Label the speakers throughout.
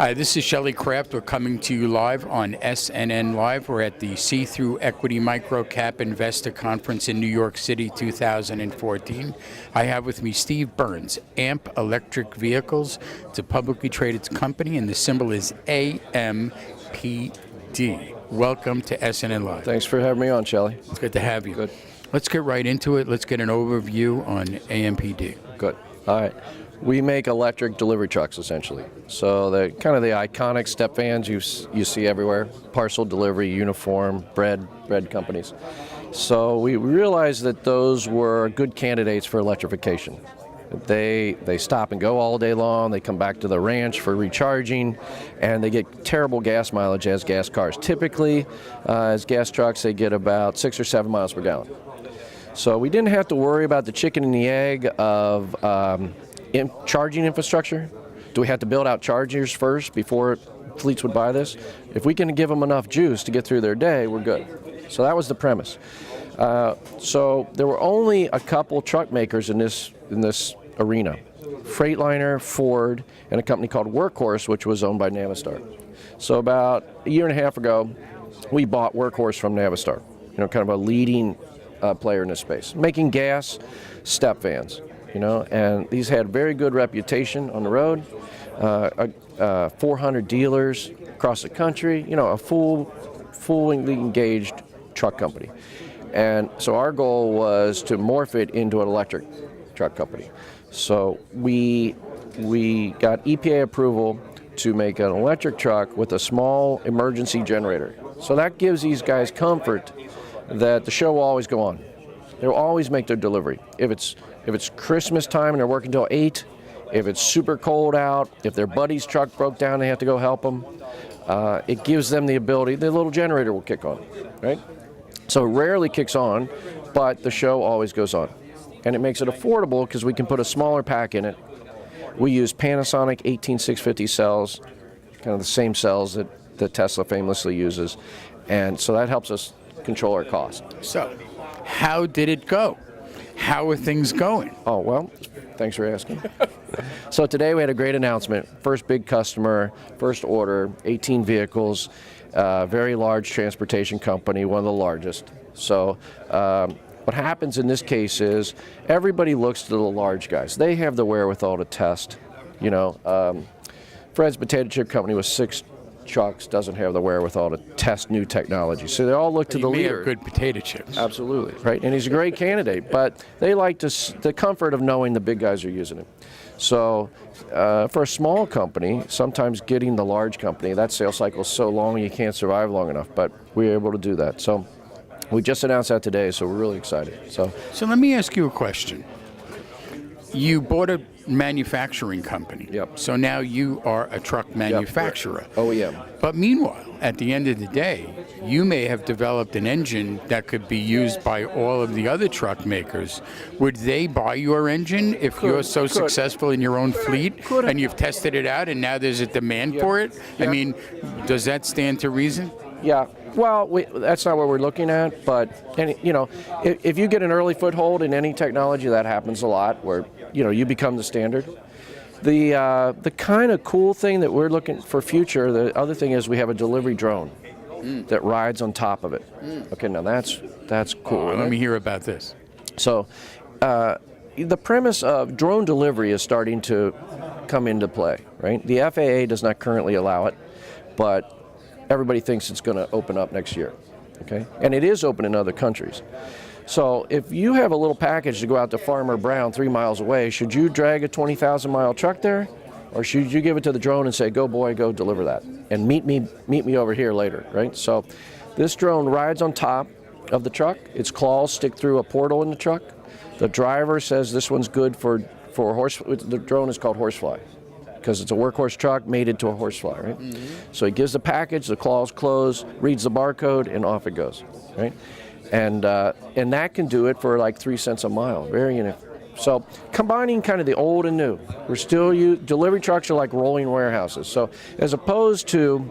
Speaker 1: Hi, this is Shelley Kraft. We're coming to you live on SNNLive. We're at the SeeThruEquity MicroCap Investor Conference in New York City 2014. I have with me Steve Burns, AMP Electric Vehicles. It's a publicly traded company, and the symbol is AMPD. Welcome to SNNLive.
Speaker 2: Thanks for having me on, Shelley.
Speaker 1: It's good to have you.
Speaker 2: Good.
Speaker 1: Let's get right into it. Let's get an overview on AMPD.
Speaker 2: Good. All right. We make electric delivery trucks, essentially. So the kind of the iconic step vans you see everywhere, parcel delivery, uniform, bread companies. So we realized that those were good candidates for electrification. They stop and go all day long. They come back to the ranch for recharging, and they get terrible gas mileage as gas cars. Typically, as gas trucks, they get about 6 or 7 miles per gallon. So we didn't have to worry about the chicken and the egg of charging infrastructure. Do we have to build out chargers first before fleets would buy this? If we can give them enough juice to get through their day, we're good. So that was the premise. So there were only a couple truck makers in this arena: Freightliner, Ford, and a company called Workhorse, which was owned by Navistar. So about a year and a half ago, we bought Workhorse from Navistar. Kind of a leading player in this space, making gas step vans. And these had very good reputation on the road, 400 dealers across the country, a fully engaged truck company. And so our goal was to morph it into an electric truck company. So we got EPA approval to make an electric truck with a small emergency generator. So that gives these guys comfort that the show will always go on. They'll always make their delivery. If it's Christmas time and they're working till 8, if it's super cold out, if their buddy's truck broke down, they have to go help them. It gives them the ability. The little generator will kick on, right? So it rarely kicks on, but the show always goes on. And it makes it affordable because we can put a smaller pack in it. We use Panasonic 18650 cells, kind of the same cells that Tesla famously uses. And so that helps us control our cost.
Speaker 1: So, how did it go? How are things going?
Speaker 2: Oh, well, thanks for asking. So today we had a great announcement. First big customer, first order, 18 vehicles, very large transportation company, one of the largest. So what happens in this case is everybody looks to the large guys. They have the wherewithal to test. Fred's Potato Chip Company with 6 trucks doesn't have the wherewithal to test new technology. So they all look to the leader.
Speaker 1: Have good potato chips.
Speaker 2: Absolutely, right? And he's a great candidate, but they like the comfort of knowing the big guys are using it. So for a small company, sometimes getting the large company, that sales cycle is so long you can't survive long enough, but we were able to do that. So we just announced that today, so we're really excited. So
Speaker 1: let me ask you a question. You bought a manufacturing company.
Speaker 2: Yep.
Speaker 1: So now you are a truck manufacturer.
Speaker 2: Yep. OEM.
Speaker 1: But meanwhile, at the end of the day, you may have developed an engine that could be used by all of the other truck makers. Would they buy your engine if you're so successful in your own fleet and you've tested it out and now there's a demand for it? I mean, does that stand to reason?
Speaker 2: Yeah. Well, that's not what we're looking at, but if you get an early foothold in any technology, that happens a lot, where you become the standard. The kind of cool thing that we're looking for future, the other thing is we have a delivery drone that rides on top of it. Okay, now that's cool. Right?
Speaker 1: Let me hear about this.
Speaker 2: So the premise of drone delivery is starting to come into play, right? The FAA does not currently allow it, but everybody thinks it's going to open up next year, okay? And it is open in other countries. So if you have a little package to go out to Farmer Brown 3 miles away, should you drag a 20,000-mile truck there? Or should you give it to the drone and say, go boy, go deliver that, and meet me over here later, right? So this drone rides on top of the truck. Its claws stick through a portal in the truck. The driver says this one's good for horse. The drone is called Horsefly, because it's a workhorse truck mated to a horsefly, right? Mm-hmm. So he gives the package, the claws close, reads the barcode, and off it goes, right? And that can do it for like 3 cents a mile. So combining kind of the old and new. We're still delivery trucks are like rolling warehouses. So as opposed to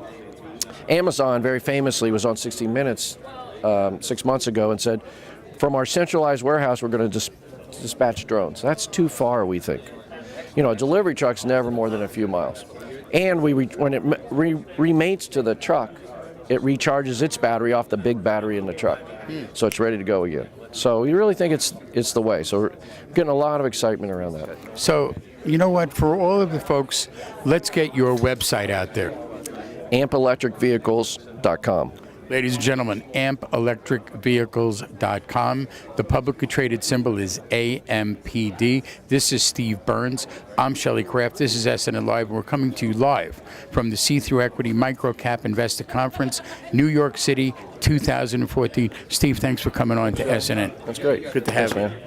Speaker 2: Amazon, very famously was on 60 Minutes 6 months ago and said, from our centralized warehouse, we're going to dispatch drones. That's too far, we think. A delivery truck's never more than a few miles. And when it remates to the truck, it recharges its battery off the big battery in the truck, so it's ready to go again. So we really think it's the way. So we're getting a lot of excitement around that.
Speaker 1: So, you know what? For all of the folks, let's get your website out there.
Speaker 2: ampelectricvehicles.com.
Speaker 1: Ladies and gentlemen, ampelectricvehicles.com. The publicly traded symbol is AMPD. This is Steve Burns. I'm Shelley Kraft. This is SNNLive. We're coming to you live from the SeeThruEquity MicroCap Investor Conference, New York City, 2014. Steve, thanks for coming on to SNN.
Speaker 2: That's great.
Speaker 1: Good to have you.
Speaker 2: Man.